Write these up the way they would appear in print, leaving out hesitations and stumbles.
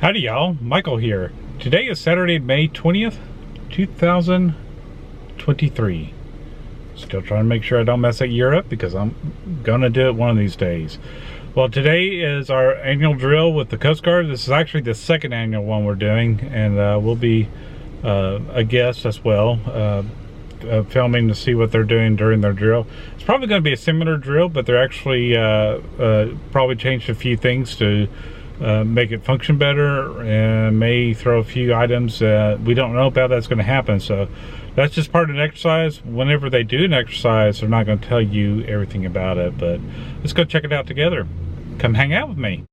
Howdy y'all, Michael here. Today is Saturday, May 20th, 2023. Still trying to make sure I don't mess that year up because I'm gonna do it one of these days. Well, today is our annual drill with the Coast Guard. This is actually the second annual one we're doing, and we'll be a guest as well, filming to see what they're doing during their drill. It's probably going to be a similar drill, but they're actually probably changed a few things to make it function better, and may throw a few items we don't know about that's going to happen. So that's just part of an exercise. Whenever they do an exercise, they're not going to tell you everything about it, but let's go check it out together. Come hang out with me.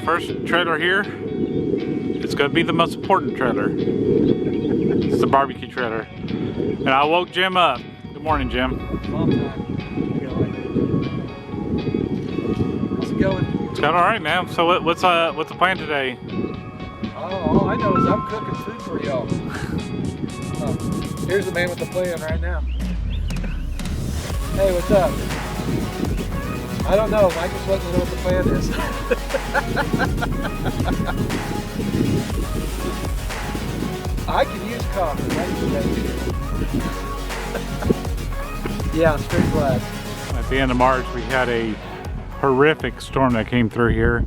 First trailer here, it's going to be the most important trailer. It's the barbecue trailer. And I woke Jim up. Good morning, Jim. How's it going? It's going all right, man. So what's the plan today? All I know is I'm cooking food for y'all. Here's the man with the plan right now. Hey, what's up? I don't know. Mike just let me know what the plan is. I can use coffee. Yeah, straight black. At the end of March, we had a horrific storm that came through here.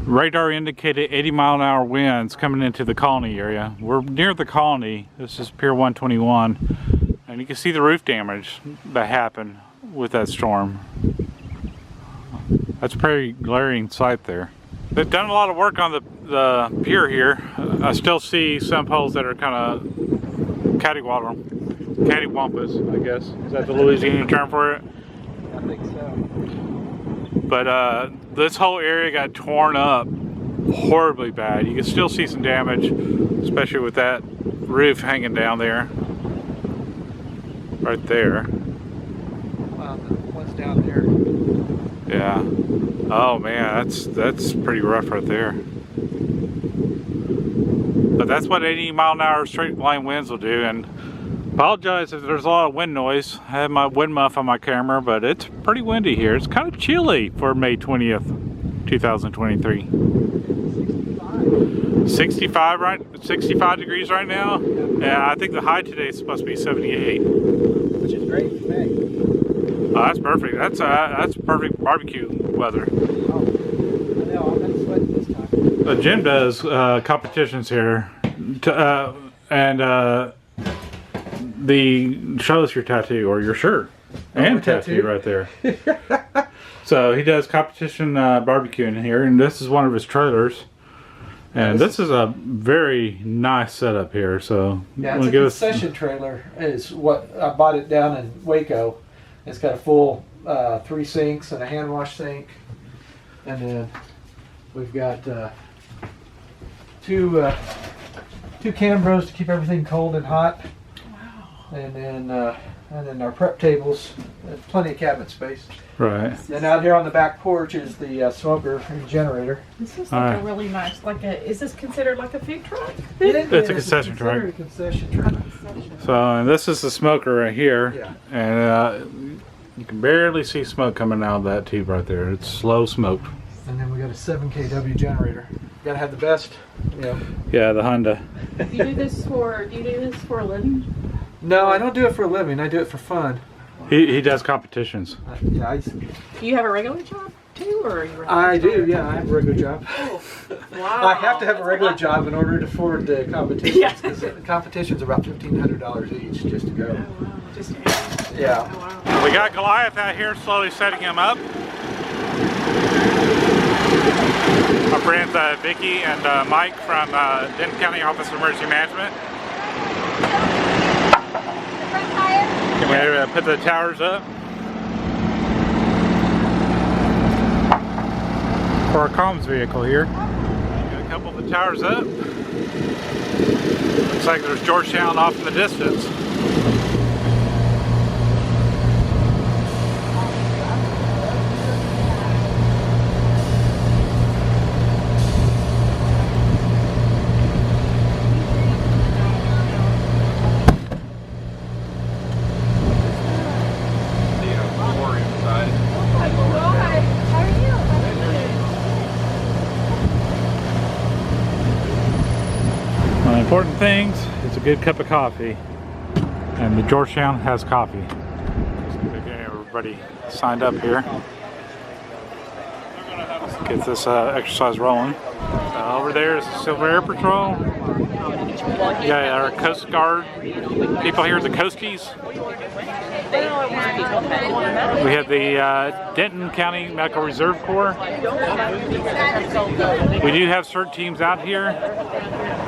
Radar indicated 80-mile-an-hour winds coming into the Colony area. We're near the Colony. This is Pier 121. And you can see the roof damage that happened with that storm. That's a pretty glaring sight there. They've done a lot of work on the pier here. I still see some poles that are kind of cattywampus, I guess. Is that the Louisiana term for it? I think so. But this whole area got torn up horribly bad. You can still see some damage, especially with that roof hanging down there. Right there. What's down there? Yeah. Oh man, that's pretty rough right there. But that's what 80-mile-an-hour straight line winds will do. And apologize if there's a lot of wind noise. I have my wind muff on my camera, but it's pretty windy here. It's kind of chilly for May 20th, 2023. 65 degrees right now. Yeah, I think the high today is supposed to be 78. Which is great for me. Oh, that's perfect. That's perfect barbecue weather. Oh, I know. I'm not sweating this time. Jim does competitions here, show us your tattoo or your shirt and tattoo right there. So he does competition barbecuing here, and this is one of his trailers. And this is a very nice setup here. So yeah, it's a concession trailer. Is what I bought it down in Waco. It's got a full 3 sinks and a hand wash sink, and then we've got two Cambros to keep everything cold and hot. Wow! And then our prep tables, plenty of cabinet space. Right. And out here on the back porch is the smoker and generator. This is like a really nice, is this considered like a food truck? It's a concession truck. A concession truck. So, and this is the smoker right here. Yeah. And you can barely see smoke coming out of that tube right there. It's slow smoke. And then we got a 7 kW generator. Gotta have the best, you know. Yeah, the Honda. Do you do this for a living? No, I don't do it for a living. I do it for fun. He does competitions. Yeah, Do you have a regular job too, or are you? I do. Yeah, I have a regular job. Oh, wow! I have to have a regular job in order to afford the competitions. Yeah. Because the competitions are about $1,500 each just to go. Oh, wow. Just Yeah. Oh, wow. We got Goliath out here slowly setting him up. We're with Vicki and Mike from Denton County Office of Emergency Management. Can we put the towers up for our comms vehicle here? Got a couple of the towers up. Looks like there's Georgetown off in the distance. Important things is a good cup of coffee, and the Georgetown has coffee. Get everybody signed up here. Get this exercise rolling. Over there is the Silver Air Patrol. We got our Coast Guard people here, the Coasties. We have the Denton County Medical Reserve Corps. We do have CERT teams out here.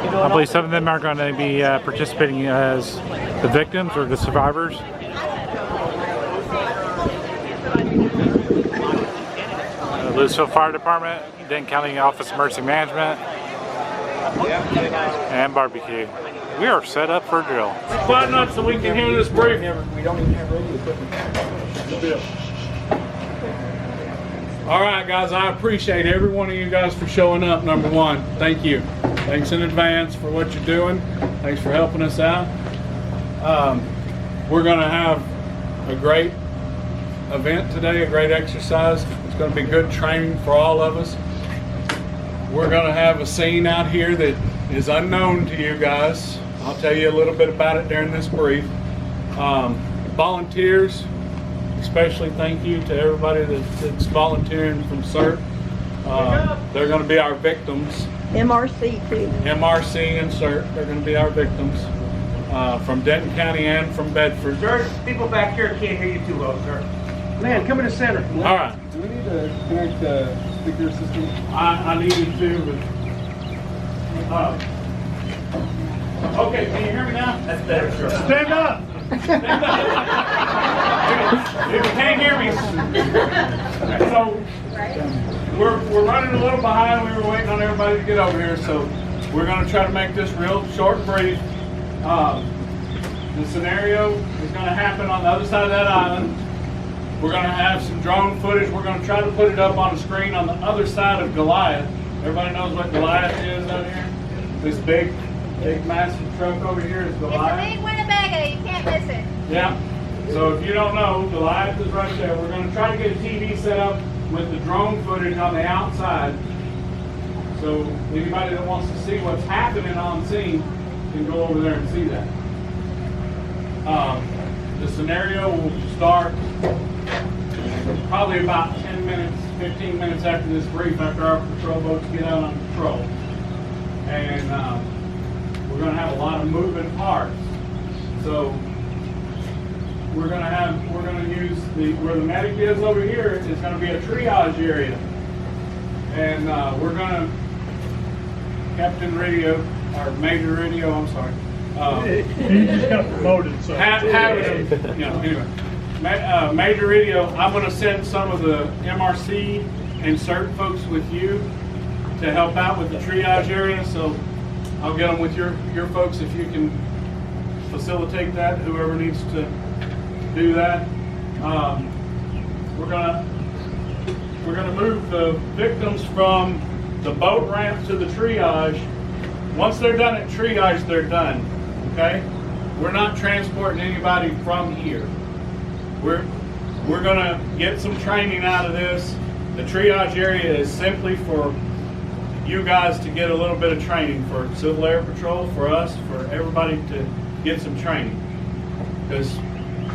I believe some of them are going to be participating as the victims or the survivors. Louisville Fire Department, Denton County Office of Emergency Management, and barbecue. We are set up for a drill. Quiet enough so we can hear this brief. We don't even have radio equipment. All right, guys, I appreciate every one of you guys for showing up, number one. Thank you. Thanks in advance for what you're doing. Thanks for helping us out. We're going to have a great event today, a great exercise. It's going to be good training for all of us. We're going to have a scene out here that is unknown to you guys. I'll tell you a little bit about it during this brief. Volunteers, especially thank you to everybody that's volunteering from CERT. They're going to be our victims. MRC too. MRC and CERT, they're going to be our victims from Denton County and from Bedford. Sir, people back here can't hear you too well, sir. Man, come in the center. All right. Do we need to connect the speaker system? I needed to, but okay, can you hear me now? That's better, sir. Stand up! Stand up! If you can't hear me. So, we're running a little behind. We were waiting on everybody to get over here, so we're going to try to make this real short and brief. The scenario is going to happen on the other side of that island. We're going to have some drone footage. We're going to try to put it up on a screen on the other side of Goliath. Everybody knows what Goliath is out here? This big massive truck over here is Goliath. It's a big Winnebago, you can't miss it. Yeah. So if you don't know, Goliath is right there. We're going to try to get a TV set up with the drone footage on the outside. So anybody that wants to see what's happening on scene can go over there and see that. The scenario will start probably about 10 minutes, 15 minutes after this brief, after our patrol boats get out on patrol. And we're going to have a lot of moving parts. So we're going to use where the medic is over here, it's going to be a triage area. And we're going to, Captain Radio, or Major Radio, I'm sorry. He just got promoted, so. Anyway. Major Radio, I'm going to send some of the MRC and CERT folks with you to help out with the triage area. So I'll get them with your folks if you can facilitate that, whoever needs to do that. We're gonna move the victims from the boat ramp to the triage. Once they're done at triage, they're done. Okay? We're not transporting anybody from here. We're gonna get some training out of this. The triage area is simply for you guys to get a little bit of training, for Civil Air Patrol, for us, for everybody to get some training. Because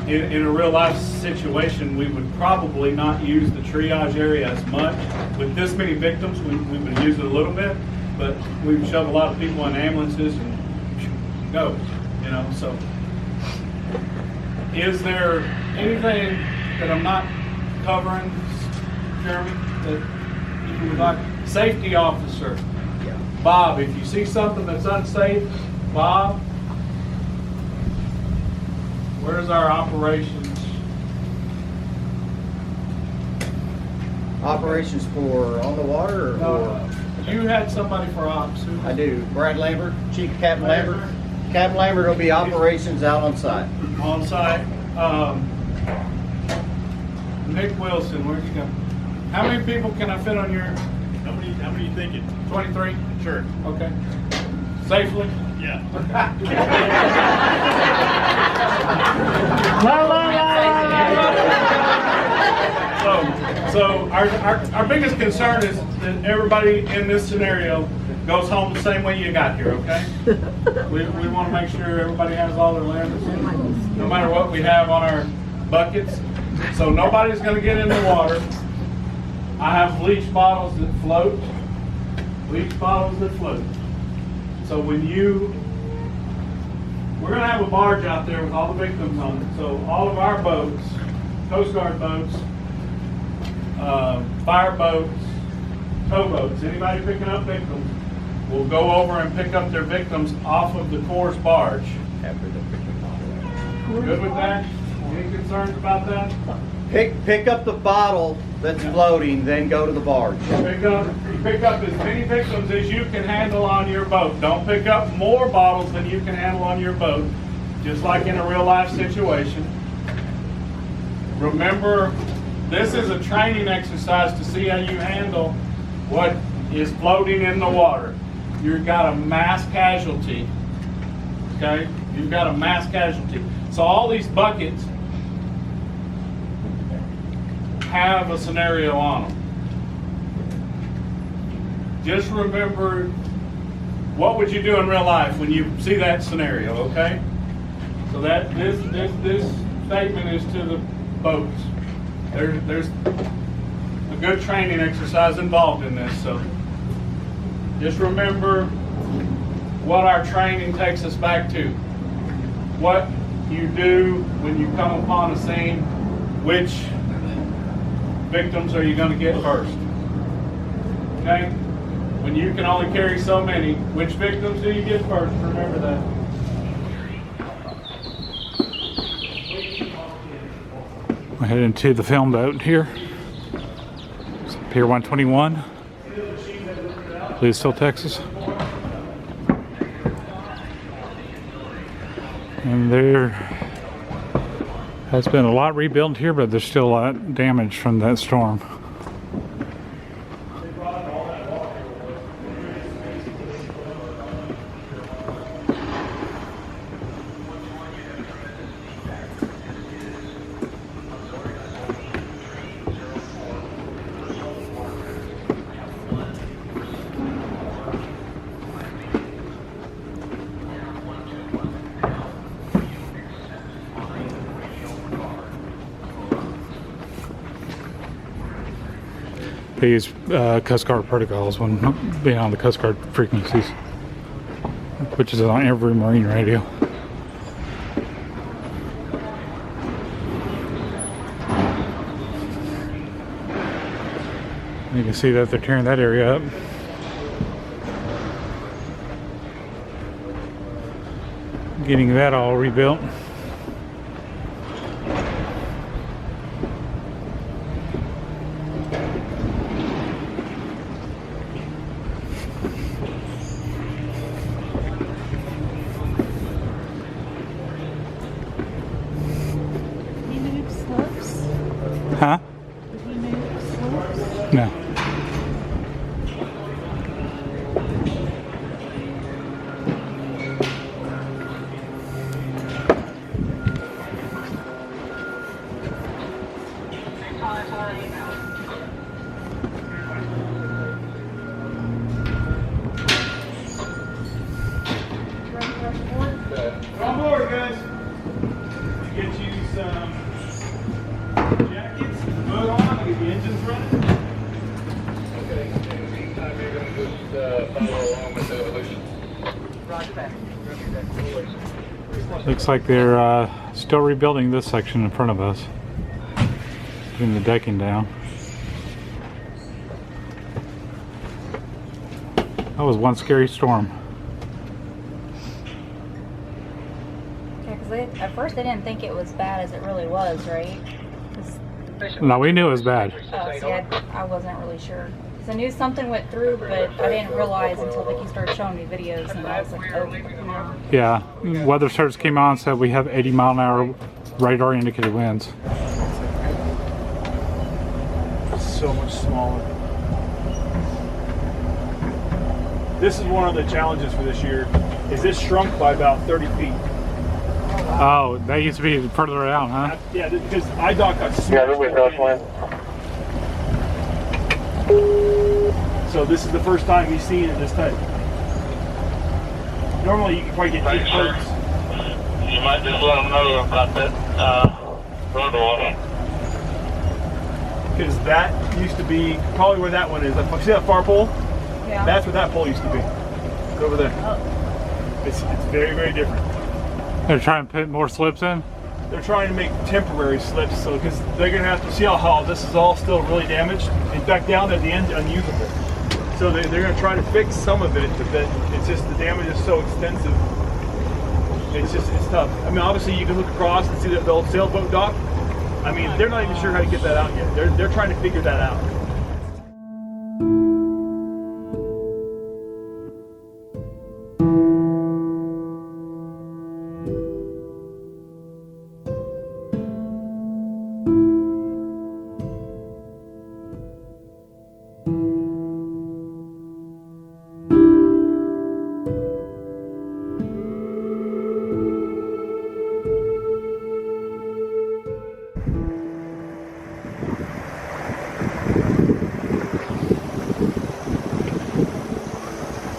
in a real life situation, we would probably not use the triage area as much. With this many victims, we would use it a little bit, but we would shove a lot of people in ambulances and go, so. Is there anything that I'm not covering, Jeremy, that you would like Safety officer, Bob, if you see something that's unsafe, Bob, where's our operations? Operations for on the water or? No, you had somebody for ops. Who? I do. Brad Lambert, Chief Captain Lambert. Captain Lambert will be operations out on site. On site. Nick Wilson, where'd you go? How many people can I fit on your? How many are you thinking? 23? Sure. Okay. Safely? Yeah. So our biggest concern is that everybody in this scenario goes home the same way you got here, okay? We want to make sure everybody has all their lamps, no matter what we have on our buckets. So nobody's going to get in the water. I have bleach bottles that float. Bleach bottles that float. So when we're going to have a barge out there with all the victims on it. So all of our boats, Coast Guard boats, fire boats, towboats, anybody picking up victims will go over and pick up their victims off of the Corps barge. Good with that? Any concerns about that? Pick up the bottle that's floating, then go to the barge. Pick up as many victims as you can handle on your boat. Don't pick up more bottles than you can handle on your boat, just like in a real life situation. Remember, this is a training exercise to see how you handle what is floating in the water. You've got a mass casualty, okay? You've got a mass casualty. So all these buckets have a scenario on them. Just remember, what would you do in real life when you see that scenario, okay? So that this statement is to the boats. There's a good training exercise involved in this, so just remember what our training takes us back to. What you do when you come upon a scene, which victims are you going to get first? Okay? When you can only carry so many, which victims do you get first? Remember that. We're heading to the film boat here. It's Pier 121, Lewisville, Texas. And there has been a lot rebuilt here, but there's still a lot damaged from that storm. They use Coast Guard protocols when being on the Coast Guard frequencies, which is on every Marine radio. You can see that they're tearing that area up. Getting that all rebuilt. Huh? No. On board, guys. Get you some jackets, hood on, and get the engines running. Okay, in the meantime, you're going to just follow along with the evolution. Looks like they're still rebuilding this section in front of us. Putting the decking down. That was one scary storm. Yeah, because at first they didn't think it was bad as it really was, right? 'Cause- No, we knew it was bad. Oh, see, I wasn't really sure. 'Cause I knew something went through, but I didn't realize until Vicky started showing me videos, and I was like, oh, no. Yeah, weather service came on and said we have 80-mile-an-hour radar indicated winds. So much smaller. This is one of the challenges for this year. Is this shrunk by about 30 feet? Oh, that used to be further out, huh? Yeah, because iDoc got smashed. So this is the first time he's seen it this tight. Normally you can probably get 8 hertz. You might just let them know about that rotor. Because that used to be probably where that one is. Like, see that far pole? Yeah. That's where that pole used to be. It's over there. It's very, very different. They're trying to put more slips in? They're trying to make temporary slips, so because they're going to have to see how this is all still really damaged. In fact, down at the end, unusable. So they're going to try to fix some of it, but then it's just the damage is so extensive. It's tough. I mean, obviously you can look across and see the old sailboat dock. I mean, they're not even sure how to get that out yet. They're trying to figure that out.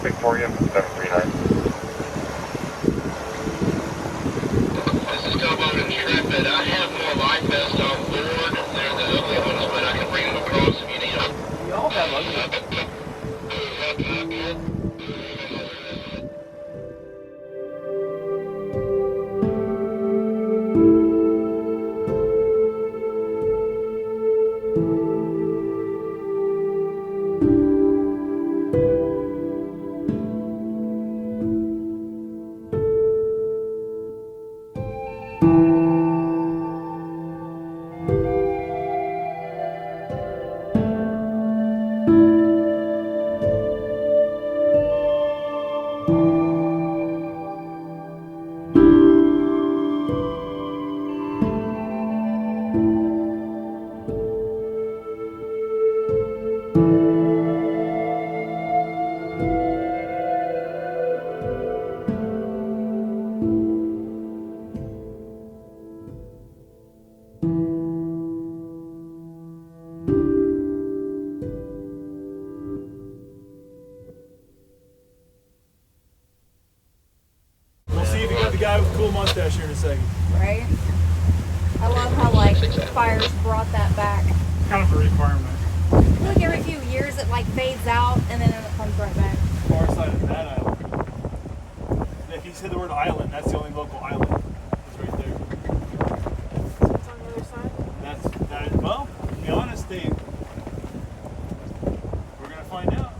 Victoria 739. This is Towboat Intrepid. I have more life vests on board. They're the ugly ones, but I can bring them across if you need them. We all have ugly. We'll see if you got the guy with the cool mustache here in a second. Right? I love how, like, fires brought that back. Kind of a requirement. Like, every few years it, like, fades out, and then it comes right back. Far side of that island. If you said the word island, that's the only local island. It's right there. It's on the other side. That is, well, to be honest, we're gonna find out.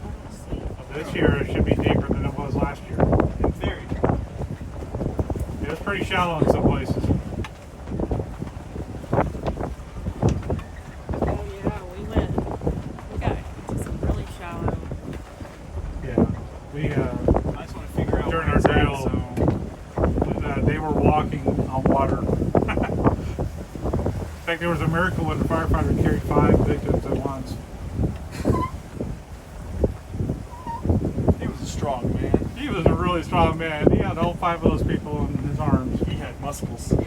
This year it should be deeper than it was last year. In theory. It was pretty shallow in some places. Oh yeah, we got into some really shallow. Yeah. We, I just want to figure out during where our it's at, drill, so they were walking on water. In fact, there was a miracle when the firefighter carried 5 victims at once. he was a strong man. He was a really strong man. He had all 5 of those people in his arms. He had muscles. US.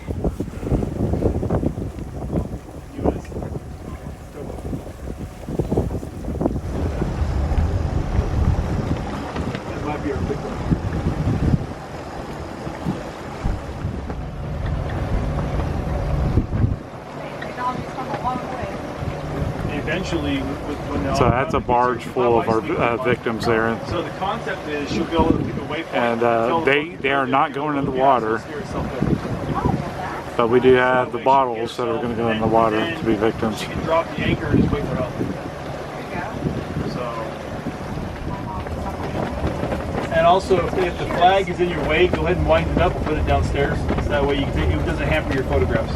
That might be our big one. They all just come a long way. Eventually, when So that's a barge full of our victims there. So the concept is she'll be able to keep away from And they are not going in the water, but we do have the bottles that are going to go in the water to be victims. She can drop the anchor and just wait for help. There you go. So And also, if the flag is in your way, go ahead and wind it up and put it downstairs. So that way it doesn't hamper your photographs.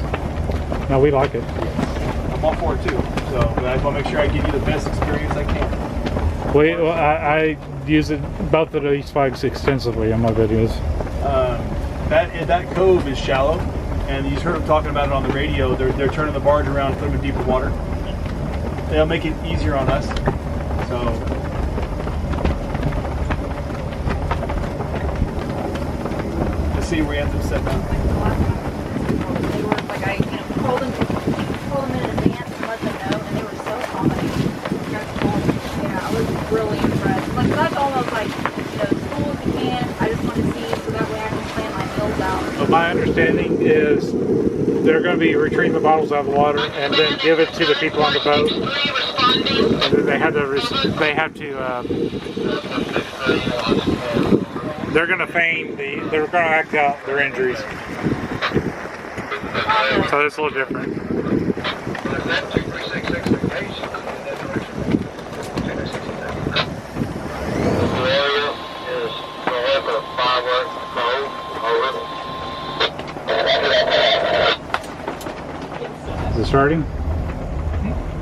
No, we like it. I'm all for it too. So I just want to make sure I give you the best experience I can. I use both of these flags extensively on my videos. That cove is shallow, and you just heard them talking about it on the radio. They're turning the barge around, putting them in deeper water. They'll make it easier on us. So. Let's see where we end up setting up. They were like, I told them in advance and let them know, and they were so accommodating. Yeah, I was really impressed. Like, that's almost like, as cool as you can. I just want to see so that way I can plan my meals out. But my understanding is they're going to be retrieving the bottles out of the water and then give it to the people on the boat. And then they're going to feign they're going to act out their injuries. So it's a little different. Is it starting?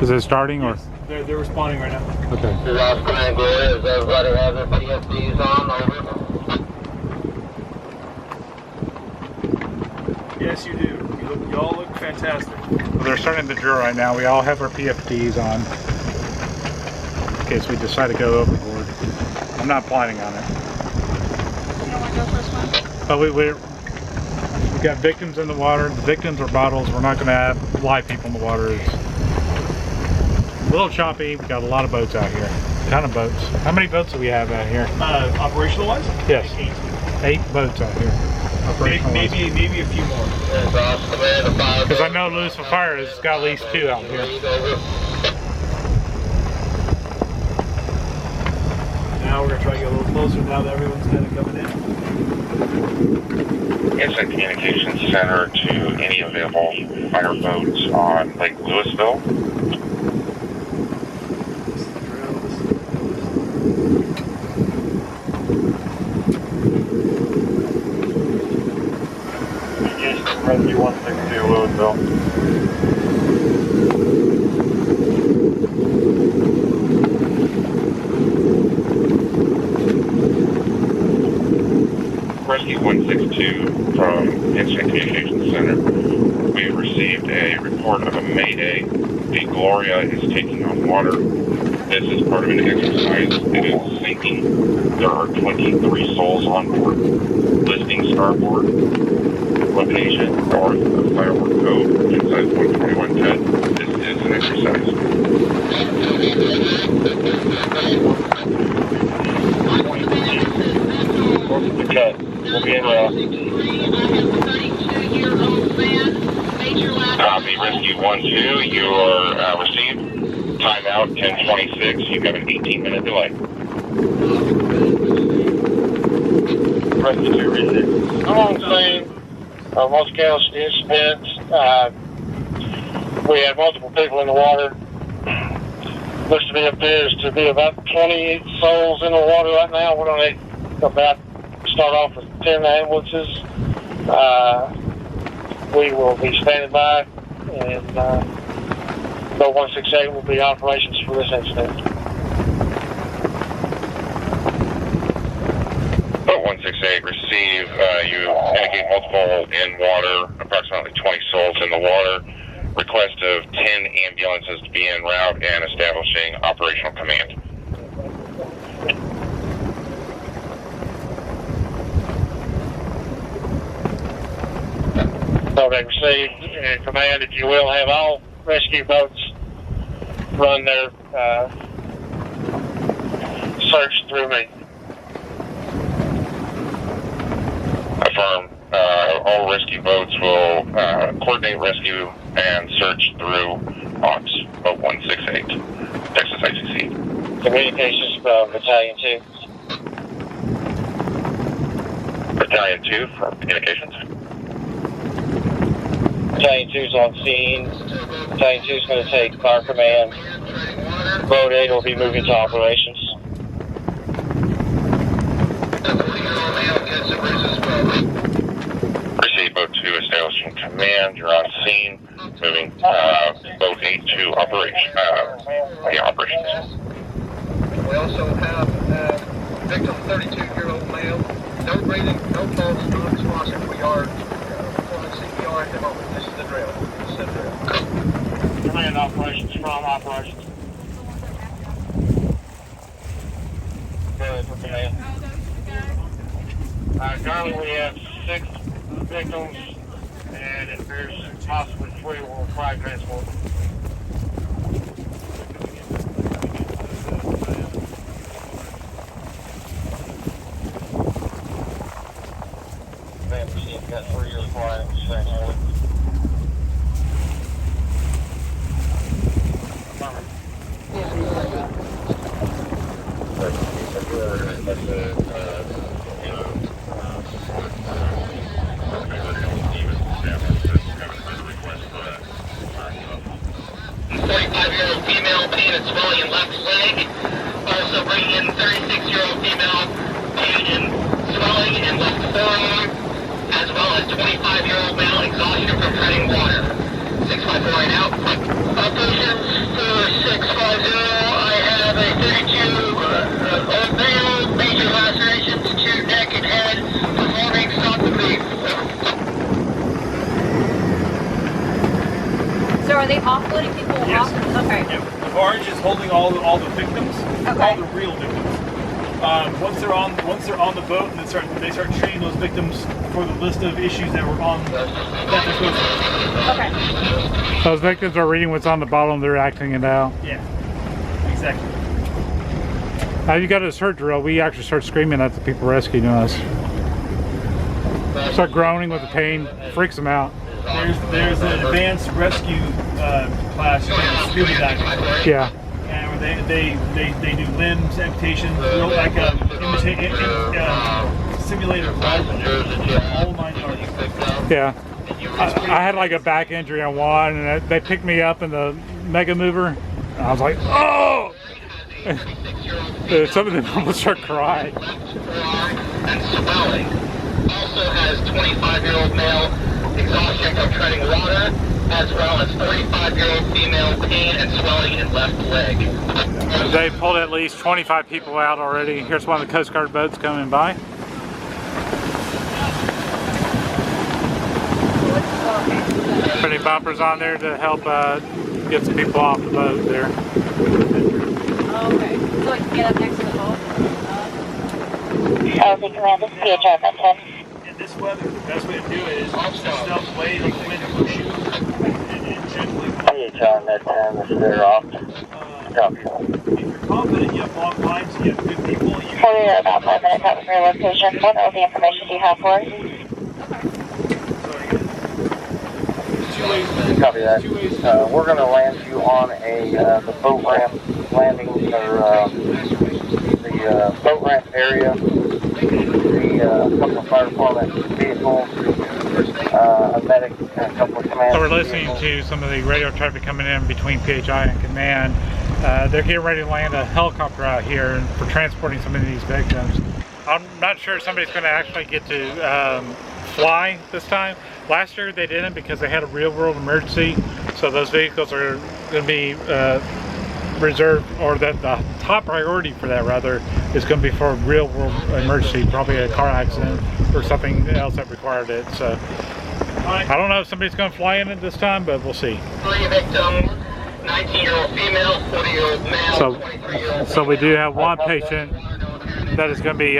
Is it starting or? They're responding right now. Okay. Does everybody have their PFDs on? Over. Yes, you do. You all look fantastic. Well, they're starting the drill right now. We all have our PFDs on in case we decide to go overboard. I'm not planning on it. You don't want to go first one? But we got victims in the water. The victims are bottles. We're not going to have live people in the water. It's a little choppy. We got a lot of boats out here. A ton of boats. How many boats do we have out here? Operational wise? Yes. 8 boats out here. Maybe a few more. Because I know Lewis for Fire has got at least 2 out here. Now we're going to try to get a little closer now that everyone's kind of coming in. Instant Communications Center to any available fire boats on Lake Louisville. Rescue 162 Louisville. Rescue 162 from Instant Communications Center. We received a report of a Mayday. The Gloria is taking on water. This is part of an exercise. It is sinking. There are 23 souls on board. Listing starboard. Location north of Firework Cove, inside 12110. This is an exercise. Okay, we'll be en route. Copy, Rescue 1-2, you are received. Timeout 10:26. You've got an 18-minute delay. Rescue 2 received. Along the same. Most casualty incidents, we had multiple people in the water. Looks to be appears to be about 20 souls in the water right now. We're going to start off with 10 ambulances. We will be standing by, and Boat 168 will be operations for this incident. Boat 168, receive. You indicate multiple in water, approximately 20 souls in the water. Request of 10 ambulances to be en route and establishing operational command. So they received command, if you will, have all rescue boats run their search through me. Affirm. All rescue boats will coordinate rescue and search through Ox, Boat 168, Texas ICC. Communications from Battalion 2. Battalion 2 from Communications. Battalion 2 is on scene. Battalion 2 is going to take fire command. Boat 8 will be moving to operations. bringing boat 8 to operations. We also have victim 32-year-old male. No breathing, no pulse, non-responsive. We are performing CPR at the moment. This is the drill. Command operations from operations. Good, okay. Currently we have 6 victims, and if there's possibly 3, we'll try transport. Man, we've got 3 years flying, transport. Female, pain and swelling in left leg. Also bringing in 36-year-old female, pain and swelling in left forearm, as well as 25-year-old male, exhaustion from treading water. 654 right out. Patient 4650, I have a 32-old male, major lacerations to neck and head, performing stop the beat. So are they offloading people Yes. off? Okay. Yep. The barge is holding all the victims, Okay. all the real victims. Once they're on the boat and they start treating those victims for the list of issues that were on that they're supposed to. Okay. Those victims are reading what's on the bottom, they're acting it out. Yeah. Exactly. Now you got a cert drill, we actually start screaming at the people rescuing us. Start groaning with the pain, freaks them out. There's an advanced rescue class, scuba diving. Yeah. And they do limbs amputation, real like simulator of life, all 9 yards. Yeah. I had like a back injury on one, and they picked me up in the mega mover. And I was like, oh! Some of them almost start crying. And swelling. Also has 25-year-old male, exhaustion from treading water, as well as 35-year-old female, pain and swelling in left leg. They pulled at least 25 people out already. Here's one of the Coast Guard boats coming by. Putting bumpers on there to help get some people off the boat there. Okay. So I can get up next to the boat? Command, this is PHR Menton. In this weather, the best way to do it is just stealth way like the wind and push you and gently. PHR Menton, this is their off. Copy. If you're confident you have long lines and you have good people, you We are about 5 minutes out from your location. What all the information do you have for us? Copy that. We're going to land you on the boat ramp landing, or the boat ramp area. The couple of fire department vehicles, a medic, and a couple of command. So we're listening to some of the radio traffic coming in between PHI and command. They're getting ready to land a helicopter out here for transporting some of these victims. I'm not sure if somebody's going to actually get to fly this time. Last year they didn't because they had a real world emergency, so those vehicles are going to be reserved, or that the top priority for that rather is going to be for a real world emergency, probably a car accident or something else that required it. So I don't know if somebody's going to fly in it this time, but we'll see. 3 victims, 19-year-old female, 40-year-old male, 23-year-old. So we do have one patient that is going to be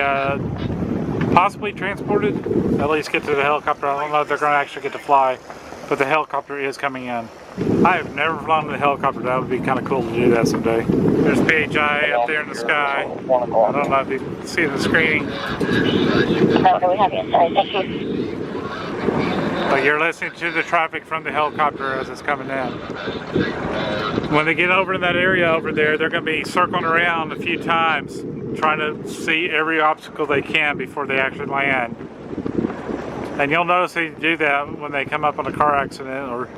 possibly transported, at least get to the helicopter. I don't know if they're going to actually get to fly, but the helicopter is coming in. I have never flown in a helicopter. That would be kind of cool to do that someday. There's PHI up there in the sky. I don't know if you can see the screening. Okay, we have you inside. Thank you. But you're listening to the traffic from the helicopter as it's coming in. When they get over to that area over there, they're going to be circling around a few times, trying to see every obstacle they can before they actually land. And you'll notice they do that when they come up on a car accident or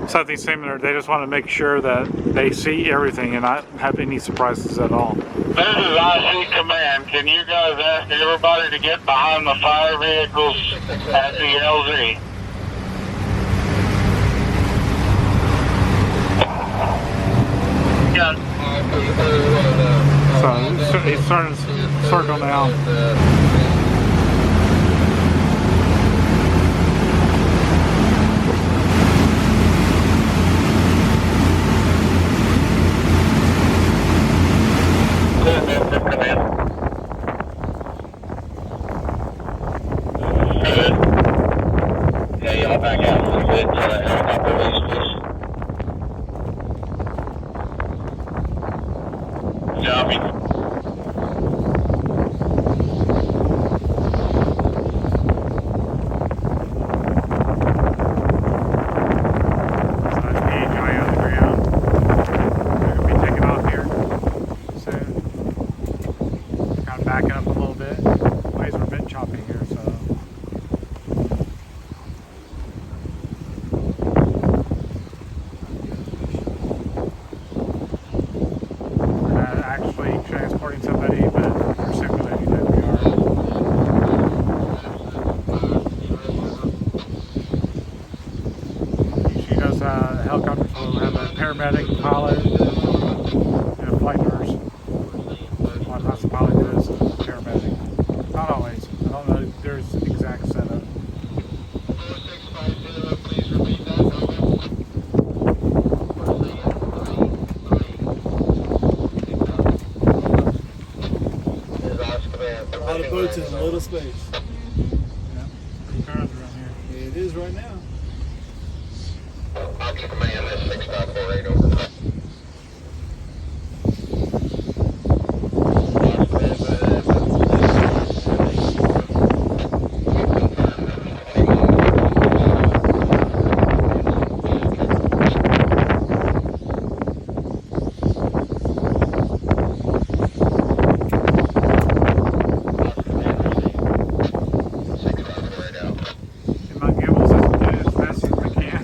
something similar. They just want to make sure that they see everything and not have any surprises at all. This is IC Command. Can you guys ask everybody to get behind the fire vehicles at the LZ? got it. So he's starting to circle now. Hey, y'all back out a little bit. Helicopter release, please. Copy. So that's me and Joey on the ground. We're going to be taking off here soon. Kind of backing up a little bit. Ways are a bit choppy here, so. Actually transporting somebody, but we're simulating that we are. She does helicopters will have a paramedic, pilot, and a flight nurse. Well, not the pilot, it is a paramedic. Not always. I don't know if there's an exact setup. 4650, please repeat that. A lot of boats in a little space. Yeah, pretty cars around here. It is right now. Oxy Command, that's 6548 over. And my gimbals is doing as best as we can.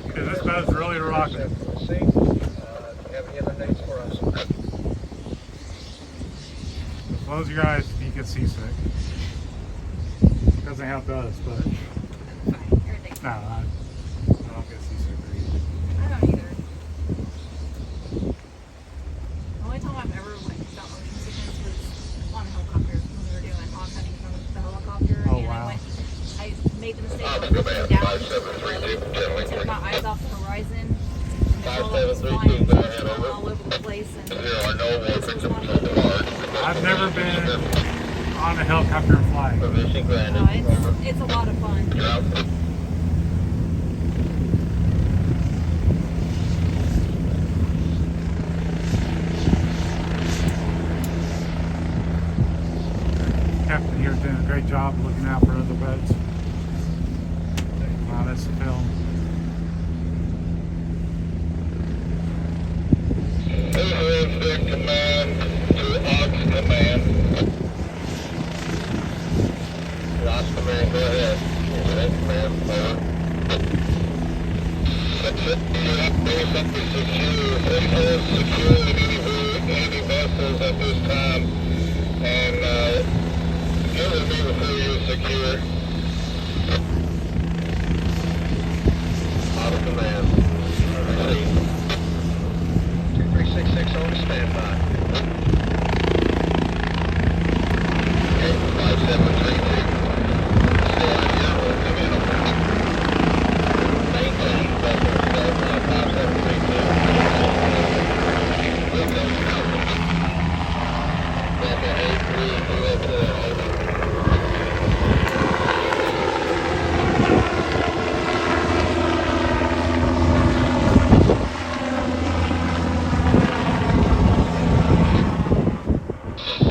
Because this boat's really rocking. Have any other dates for us? Close your eyes if you get seasick. Doesn't help us, but no, I don't get seasick very easily. I don't either. The only time I've ever like felt motion sickness was on a helicopter when we were doing hog hunting from the helicopter. Oh, and wow. I made the mistake of looking down and took my eyes off the horizon. And the roller was flying all over the place. And this was one of the I've never been on a helicopter and flying. it's a lot of fun. Captain here doing a great job looking out for other boats. Wow, that's the film. This is command to Ox Command. Ox Command, go ahead. Red Command, forward. Secure any vessels at this time. And get with me before you secure. Out of command. Receive. 2366 on standby. Okay, 5732. Still on here. Come in over. Maintain. Vessel still 5732. Delta 83, over.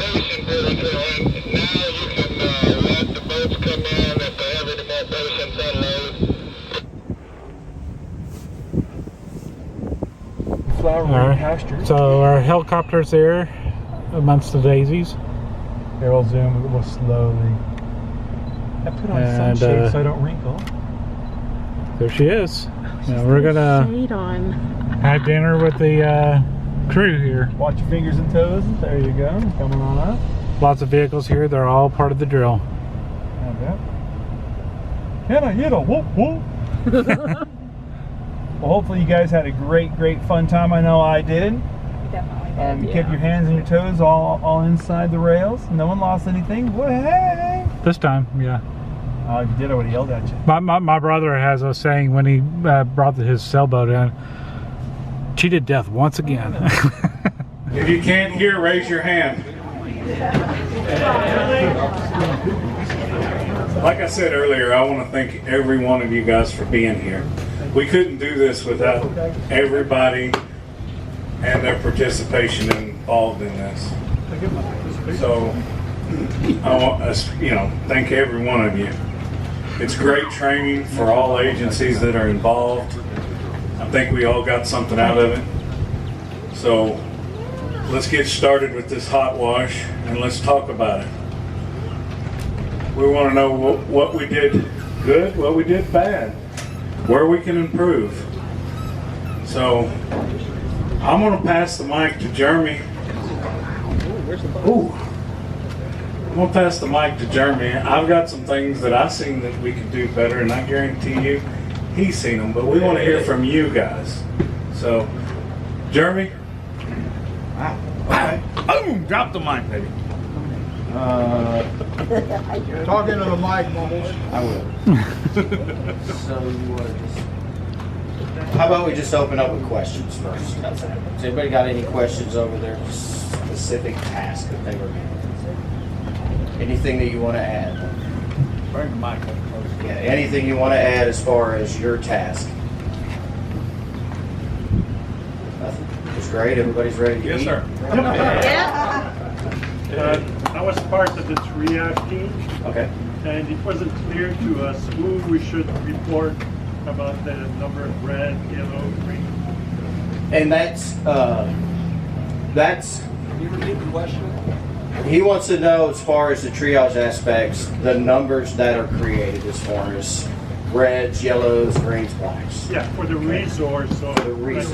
Station very good. Now you can let the boats come in if they have any more patients unload. Flower pasture. So our helicopter's there amongst the daisies. Here, we'll zoom. We'll slowly. I put on And, sunshade so I don't wrinkle. There she is. Now we're gonna Shade on. have dinner with the crew here. Watch your fingers and toes. There you go. Coming on up. Lots of vehicles here. They're all part of the drill. Can I hit a whoop whoop? Well, hopefully you guys had a great fun time. I know I did. We definitely did. You kept your hands and your toes all inside the rails. No one lost anything. Well, hey. This time, yeah. If you did, I would have yelled at you. My brother has a saying when he brought his sailboat in, cheated death once again. If you can't hear, raise your hand. Like I said earlier, I want to thank every one of you guys for being here. We couldn't do this without everybody and their participation involved in this. So I want us, thank every one of you. It's great training for all agencies that are involved. I think we all got something out of it. So let's get started with this hot wash and let's talk about it. We want to know what we did good, what we did bad, where we can improve. So I'm going to pass the mic to Jeremy. Ooh. I'm going to pass the mic to Jeremy. I've got some things that I've seen that we could do better, and I guarantee you he's seen them, but we want to hear from you guys. So, Jeremy? Wow. Boom! Drop the mic, baby. Talking to the mic, Mumbles. I will. So you want to just... How about we just open up with questions first? How's that? Has anybody got any questions over their specific task that they were given? Anything that you want to add? Bring the mic up. Yeah, anything you want to add as far as your task? Nothing. It's great. Everybody's ready to eat? Yes, sir. I was part of the triage team, Okay. and it wasn't clear to us who we should report about the number of red, yellow, green. And that's. Can you repeat the question? He wants to know, as far as the triage aspects, the numbers that are created as far as reds, yellows, greens, blacks. Yeah, for the resource. So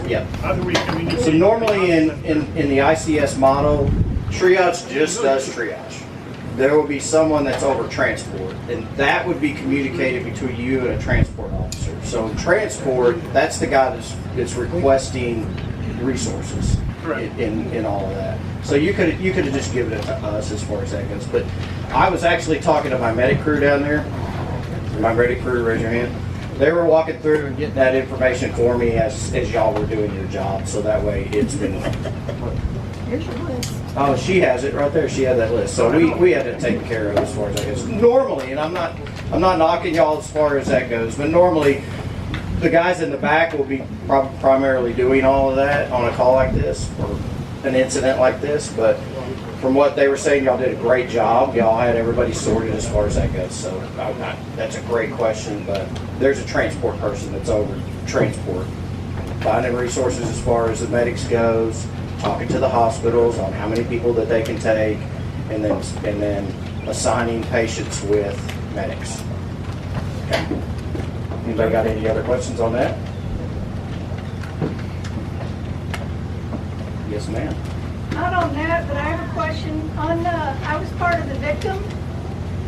yeah. How do we communicate? So normally in the ICS model, triage just does triage. There will be someone that's over transport, and that would be communicated between you and a transport officer. So in transport, that's the guy that's requesting resources in all of that. So you could have just given it to us as far as that goes. But I was actually talking to my medic crew down there. My medic crew, raise your hand. They were walking through and getting that information for me as y'all were doing your job. So that way it's been. Here's your list. Oh, she has it right there. She had that list. So we had it taken care of as far as that goes. Normally, and I'm not knocking y'all as far as that goes, but normally the guys in the back will be primarily doing all of that on a call like this or an incident like this. But from what they were saying, y'all did a great job. Y'all had everybody sorted as far as that goes. So that's a great question. But there's a transport person that's over transport, finding resources as far as the medics goes, talking to the hospitals on how many people that they can take, and then assigning patients with medics. Okay. Anybody got any other questions on that? Yes, ma'am. Not on that, but I have a question. I was part of the victim,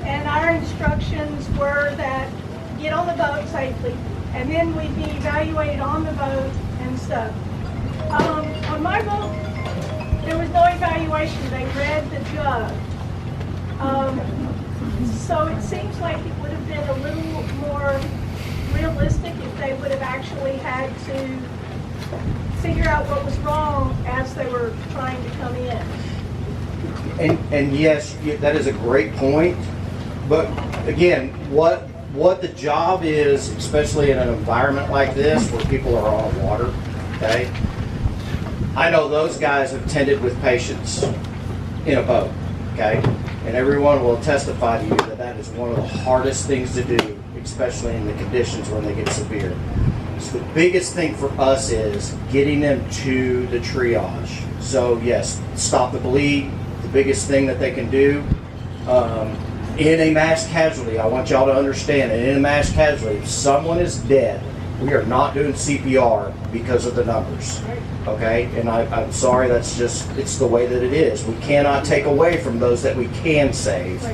and our instructions were that get on the boat safely, and then we'd be evaluated on the boat and stuff. On my boat, there was no evaluation. They read the jug. So it seems like it would have been a little more realistic if they would have actually had to figure out what was wrong as they were trying to come in. And yes, that is a great point. But again, what the job is, especially in an environment like this where people are on water, okay? I know those guys have tended with patients in a boat, okay? And everyone will testify to you that that is one of the hardest things to do, especially in the conditions when they get severe. So the biggest thing for us is getting them to the triage. So yes, stop the bleed, the biggest thing that they can do. In a mass casualty, I want y'all to understand that in a mass casualty, if someone is dead, we are not doing CPR because of the numbers, okay? And I'm sorry, that's just, it's the way that it is. We cannot take away from those that we can save,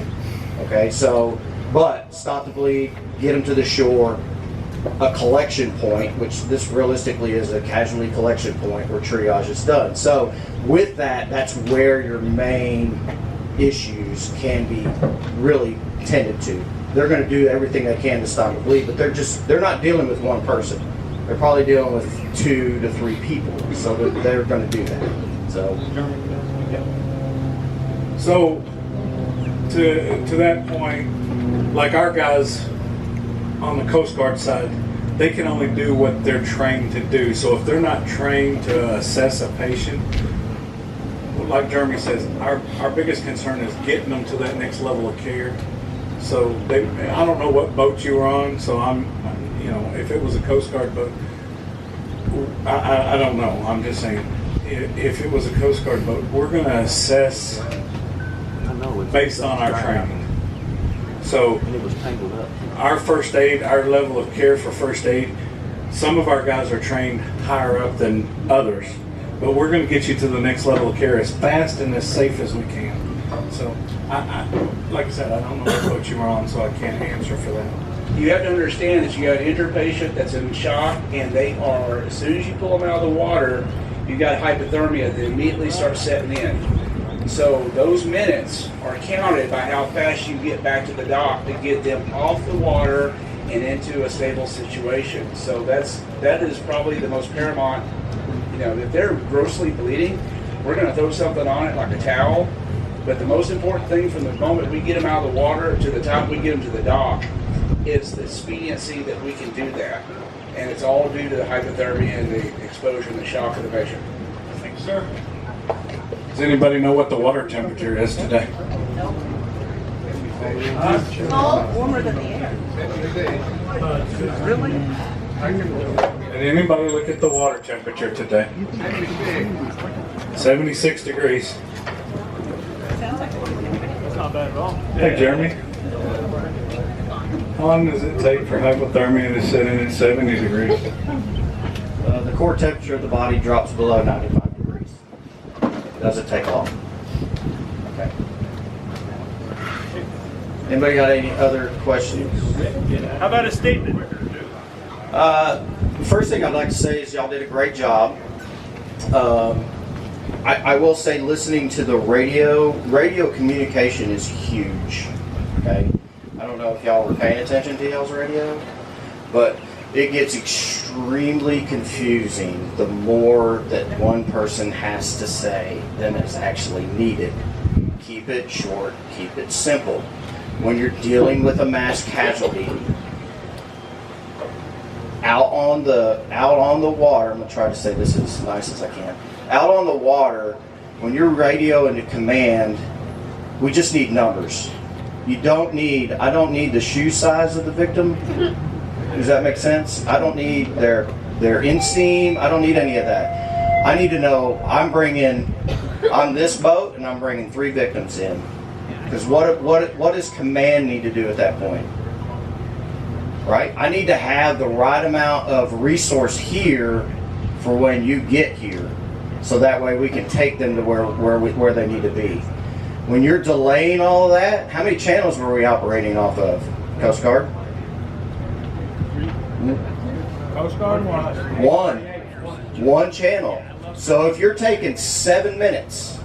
okay? So, but stop the bleed, get them to the shore, a collection point, which this realistically is a casualty collection point where triage is done. So with that, that's where your main issues can be really tended to. They're going to do everything they can to stop the bleed, but they're not dealing with one person. They're probably dealing with 2 to 3 people, so they're going to do that. So, yeah. So, to that point, like our guys on the Coast Guard side, they can only do what they're trained to do. So if they're not trained to assess a patient, like Jeremy says, our biggest concern is getting them to that next level of care. So I don't know what boat you were on, so if it was a Coast Guard boat, I don't know. I'm just saying, if it was a Coast Guard boat, we're going to assess based on our training. So our first aid, our level of care for first aid, some of our guys are trained higher up than others, but we're going to get you to the next level of care as fast and as safe as we can. So, like I said, I don't know what boat you were on, so I can't answer for that. You have to understand that you got an injured patient that's in shock, and they are, as soon as you pull them out of the water, you got hypothermia that immediately starts setting in. So those minutes are counted by how fast you get back to the dock to get them off the water and into a stable situation. So that is probably the most paramount. If they're grossly bleeding, we're going to throw something on it like a towel. But the most important thing from the moment we get them out of the water to the time we get them to the dock is the expediency that we can do that. And it's all due to the hypothermia and the exposure and the shock of the patient. Thanks, sir. Does anybody know what the water temperature is today? Warmer than the air. Really? Did anybody look at the water temperature today? 76 degrees. Sounds like It's not bad at all. Hey, Jeremy. How long does it take for hypothermia to set in at 70 degrees? The core temperature of the body drops below 95 degrees. Doesn't take long. Okay. Anybody got any other questions? How about a statement? The first thing I'd like to say is y'all did a great job. I will say listening to the radio communication is huge. Okay. I don't know if y'all were paying attention to y'all's radio, but it gets extremely confusing the more that one person has to say than is actually needed. Keep it short, keep it simple. When you're dealing with a mass casualty, out on the water, I'm gonna try to say this as nice as I can. Out on the water, when you're radio into command, we just need numbers. I don't need the shoe size of the victim. Does that make sense? I don't need their inseam. I don't need any of that. I need to know I'm bringing on this boat and I'm bringing 3 victims in. Because what does command need to do at that point? Right? I need to have the right amount of resource here for when you get here, so that way we can take them to where they need to be. When you're delaying all of that, how many channels were we operating off of, Coast Guard? Coast Guard One channel. So if you're taking 7 minutes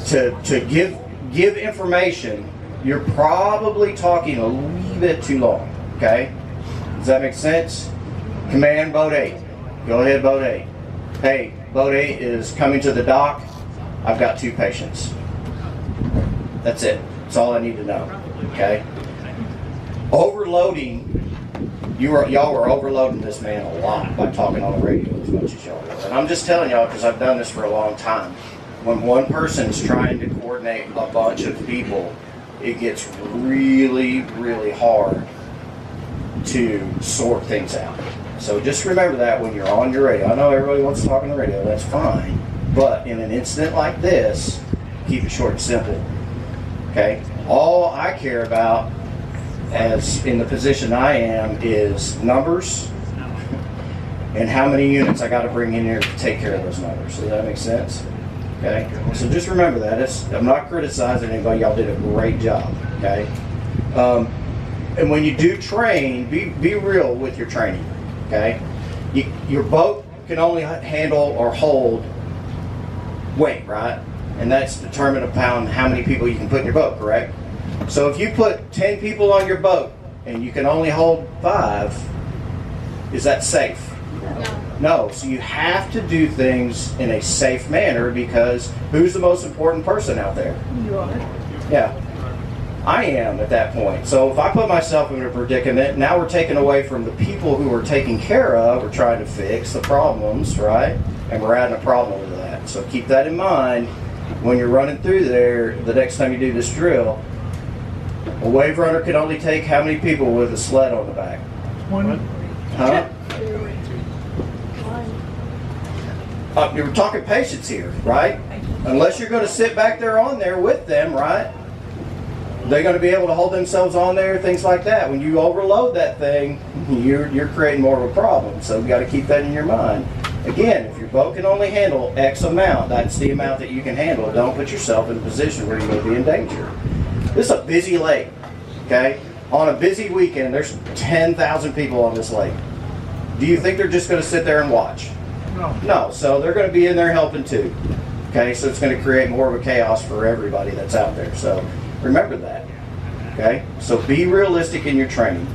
to give information, you're probably talking a little bit too long. Okay? Does that make sense? Command Boat 8. Go ahead, Boat 8. Hey, Boat 8 is coming to the dock. I've got 2 patients. That's it. That's all I need to know. Okay? Overloading. Y'all were overloading this man a lot by talking on the radio as much as y'all were. And I'm just telling y'all because I've done this for a long time. When one person's trying to coordinate a bunch of people, it gets really, really hard to sort things out. So just remember that when you're on your radio. I know everybody wants to talk on the radio, that's fine. But in an incident like this, keep it short and simple. Okay? All I care about, as in the position I am, is numbers and how many units I got to bring in here to take care of those numbers. Does that make sense? Okay? So just remember that. I'm not criticizing anybody. Y'all did a great job. Okay? and when you do train, be real with your training, okay? Your boat can only handle or hold weight, right? And that's determined upon how many people you can put in your boat, correct? So if you put 10 people on your boat and you can only hold 5, is that safe? No. So you have to do things in a safe manner, because who's the most important person out there? You are. Yeah. I am at that point. So if I put myself in a predicament, now we're taking away from the people who are taking care of or trying to fix the problems, right? And we're adding a problem to that. So keep that in mind when you're running through there the next time you do this drill. A wave runner can only take how many people with a sled on the back? 20. Huh? You're talking patience here, right? Unless you're going to sit back there on there with them, right? They're going to be able to hold themselves on there, things like that. When you overload that thing, you're creating more of a problem. So you got to keep that in your mind. Again, if your boat can only handle X amount, that's the amount that you can handle. Don't put yourself in a position where you're going to be in danger. This is a busy lake, okay? On a busy weekend, there's 10,000 people on this lake. Do you think they're just going to sit there and watch? No. So they're going to be in there helping too. Okay, so it's going to create more of a chaos for everybody that's out there. So remember that. Okay, so be realistic in your training.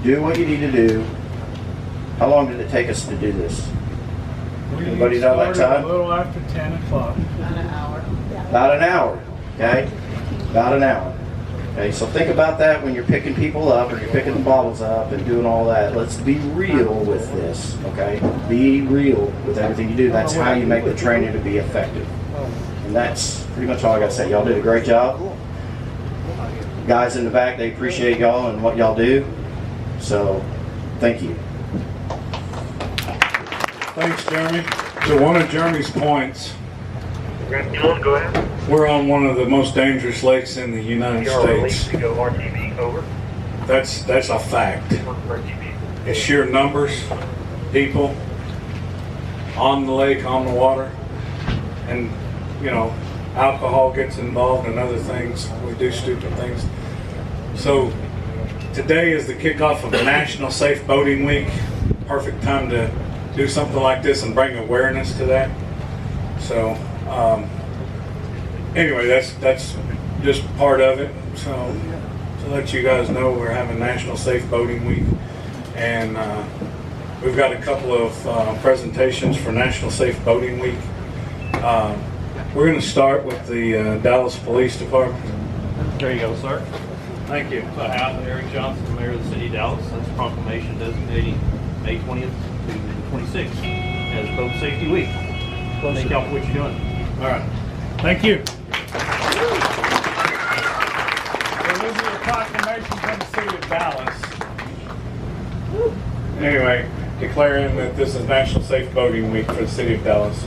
Do what you need to do. How long did it take us to do this? Anybody know that time? A little after 10 o'clock. About an hour. Okay, about an hour. Okay, so think about that when you're picking people up or you're picking the bottles up and doing all that. Let's be real with this, okay? Be real with everything you do. That's how you make the training to be effective. And that's pretty much all I got to say. Y'all did a great job. Guys in the back, they appreciate y'all and what y'all do. So, thank you. Thanks, Jeremy. To one of Jeremy's points, Go ahead. we're on one of the most dangerous lakes in the United States. to go RTV over. That's a fact. It's sheer numbers, people on the lake, on the water, and alcohol gets involved and other things. We do stupid things. So today is the kickoff of National Safe Boating Week. Perfect time to do something like this and bring awareness to that. So anyway, that's just part of it. So to let you guys know, we're having National Safe Boating Week, and we've got a couple of presentations for National Safe Boating Week. We're going to start with the Dallas Police Department. There you go, sir. Thank you. So Eric Johnson, Mayor of the City of Dallas, that's a proclamation designating May 20th to 26th as Boat Safety Week. Thank y'all for what you're doing. All right. Thank you. So this is a proclamation from the City of Dallas. Anyway, declaring that this is National Safe Boating Week for the City of Dallas.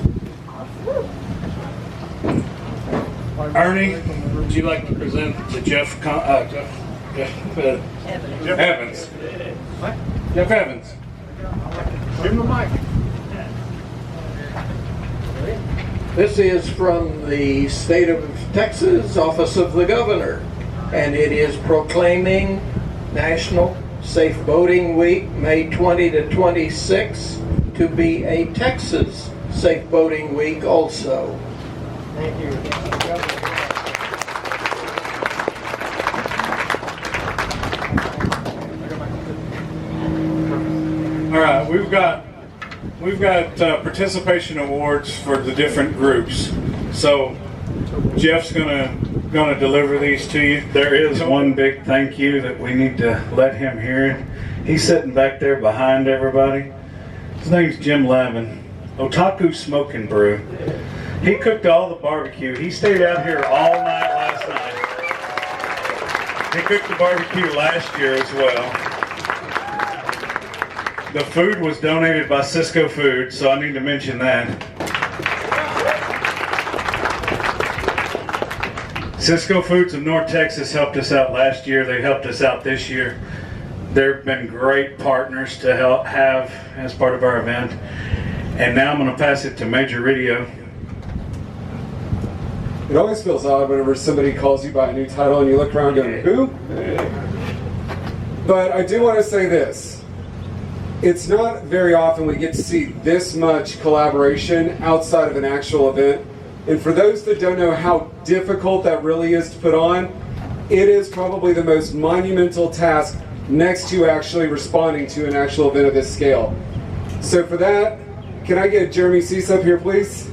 Ernie, would you like to present to Jeff Evans? What? Jeff Evans. Give him the mic. This is from the state of Texas, Office of the Governor, and it is proclaiming National Safe Boating Week, May 20 to 26, to be a Texas Safe Boating Week also. Thank you. All right, we've got participation awards for the different groups. So Jeff's gonna deliver these to you. There is one big thank you that we need to let him hear. He's sitting back there behind everybody. His name's Jim Lavin, Otaku Smoke and Brew. He cooked all the barbecue. He stayed out here all night last night. He cooked the barbecue last year as well. The food was donated by Cisco Food, so I need to mention that. Cisco Foods of North Texas helped us out last year. They helped us out this year. They've been great partners to have as part of our event. And now I'm going to pass it to Major Radio. It always feels odd whenever somebody calls you by a new title and you look around going, who? But I do want to say this. It's not very often we get to see this much collaboration outside of an actual event. And for those that don't know how difficult that really is to put on, it is probably the most monumental task next to actually responding to an actual event of this scale. So for that, can I get Jeremy Cease up here, please?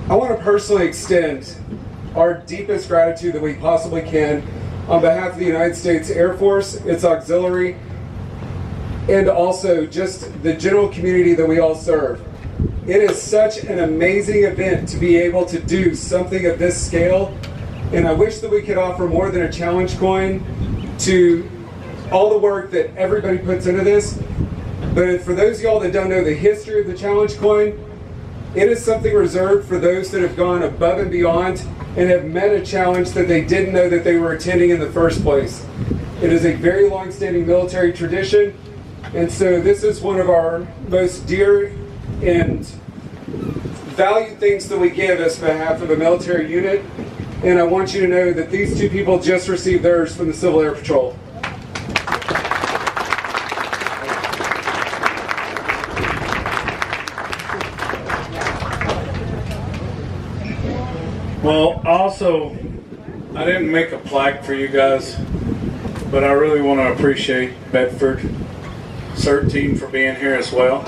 I want to personally extend our deepest gratitude that we possibly can on behalf of the United States Air Force, its auxiliary, and also just the general community that we all serve. It is such an amazing event to be able to do something of this scale, and I wish that we could offer more than a challenge coin to all the work that everybody puts into this. But for those of y'all that don't know the history of the challenge coin, it is something reserved for those that have gone above and beyond and have met a challenge that they didn't know that they were attending in the first place. It is a very long-standing military tradition, and so this is one of our most dear and valued things that we give as behalf of a military unit. And I want you to know that these two people just received theirs from the Civil Air Patrol. Well, also, I didn't make a plaque for you guys, but I really want to appreciate Bedford CERT team for being here as well.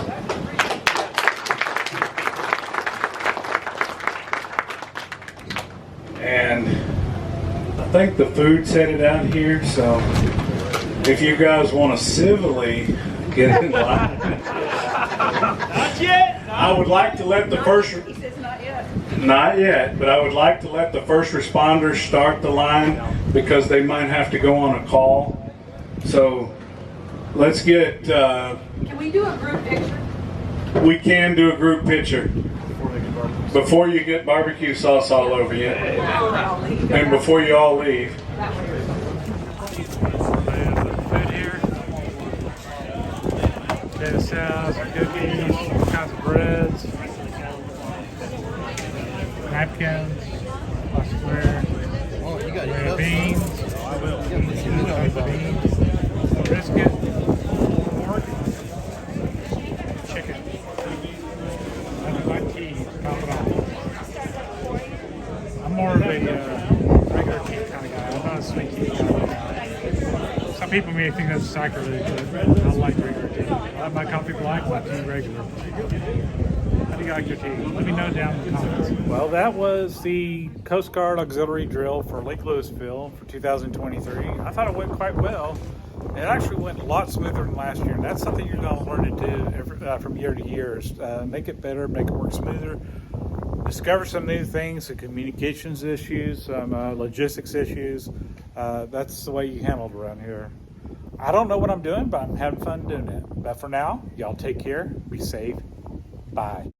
And I think the food's headed out here, so if you guys want to civilly get in line. Not yet! I would like to let the first... Not yet, but I would like to let the first responders start the line because they might have to go on a call. So let's get... Can we do a group picture? We can do a group picture. Before you get barbecue sauce all over you. And before you all leave. Food here. Potato salads, cookies, all kinds of breads. Napkins, plasticware, beans, brisket, pork, chicken. Nothing like tea to top it off. I'm more of a regular tea kind of guy. I'm not a sweet tea kind of guy. Some people may think that's sacrilege, but I like regular tea. I like my coffee black, my tea regular. How do you like your tea? Let me know down in the comments. Well, that was the Coast Guard auxiliary drill for Lake Louisville for 2023. I thought it went quite well. It actually went a lot smoother than last year, and that's something you're going to learn to do from year to year. Make it better, make it work smoother, discover some new things, some communications issues, some logistics issues. That's the way you handle it around here. I don't know what I'm doing, but I'm having fun doing it. But for now, y'all take care, be safe, bye.